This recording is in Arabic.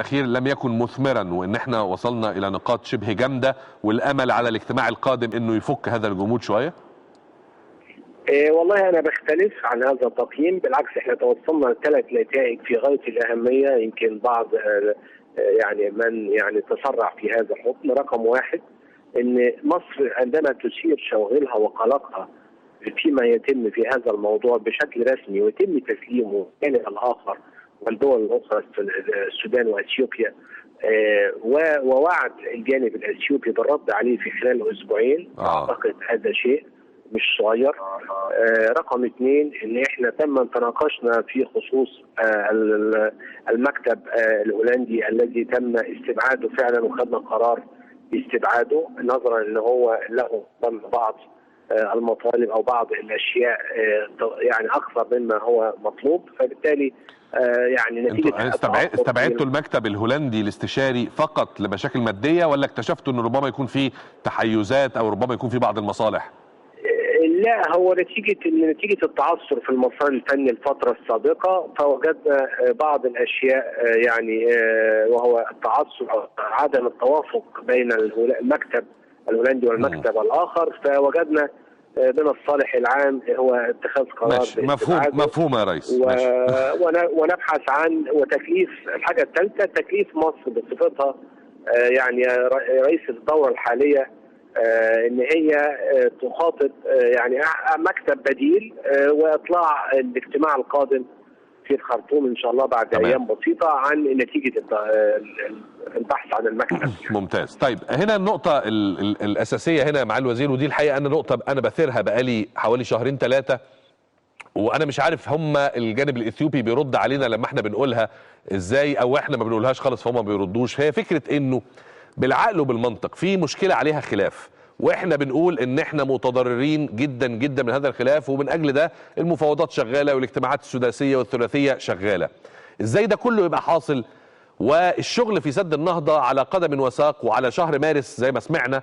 الأخير لم يكن مثمرا، وإن احنا وصلنا إلى نقاط شبه جامدة، والأمل على الاجتماع القادم إنه يفك هذا الجمود شوية؟ والله أنا بختلف عن هذا التقييم، بالعكس احنا توصلنا لثلاث نتائج في غاية الأهمية. يمكن بعض يعني من يعني تسرع في هذا الحكم. رقم واحد، إن مصر عندما تثير شوغلها وقلقها فيما يتم في هذا الموضوع بشكل رسمي ويتم تسليمه الجانب الآخر والدول الأخرى السودان وأثيوبيا، ووعد الجانب الأثيوبي بالرد عليه في خلال أسبوعين، أعتقد هذا شيء مش صغير. رقم اثنين، ان احنا تناقشنا في خصوص المكتب الهولندي الذي تم استبعاده فعلا، وخدنا قرار باستبعاده نظرا ان هو له بعض المطالب او بعض الاشياء يعني اكثر مما هو مطلوب، فبالتالي يعني نتيجه استبعدتوا المكتب الهولندي الاستشاري فقط لمشاكل ماديه، ولا اكتشفتوا ان ربما يكون في تحيزات او ربما يكون في بعض المصالح؟ لا، هو نتيجة التعثر في المسار الفني الفترة السابقة، فوجدنا بعض الأشياء يعني وهو التعثر أو عدم التوافق بين المكتب الهولندي والمكتب الآخر، فوجدنا من الصالح العام هو اتخاذ قرار. مفهوم يا ريس. ونبحث عن وتكليف الحاجة الثالثة، تكليف مصر بصفتها يعني رئيس الدورة الحالية ان هي تخاطب يعني مكتب بديل، واطلاع الاجتماع القادم في الخرطوم ان شاء الله بعد ايام بسيطه عن نتيجه البحث عن المكتب. ممتاز. طيب هنا النقطه الاساسيه هنا مع الوزير، ودي الحقيقه انا نقطه انا بثيرها بقالي حوالي شهرين ثلاثه، وانا مش عارف هم الجانب الاثيوبي بيرد علينا لما احنا بنقولها ازاي، او احنا ما بنقولهاش خالص فهم ما بيردوش. هي فكره انه بالعقل وبالمنطق في مشكله عليها خلاف، واحنا بنقول ان احنا متضررين جدا جدا من هذا الخلاف، ومن اجل ده المفاوضات شغاله والاجتماعات السداسيه والثلاثيه شغاله. ازاي ده كله يبقى حاصل والشغل في سد النهضه على قدم وساق، وعلى شهر مارس زي ما سمعنا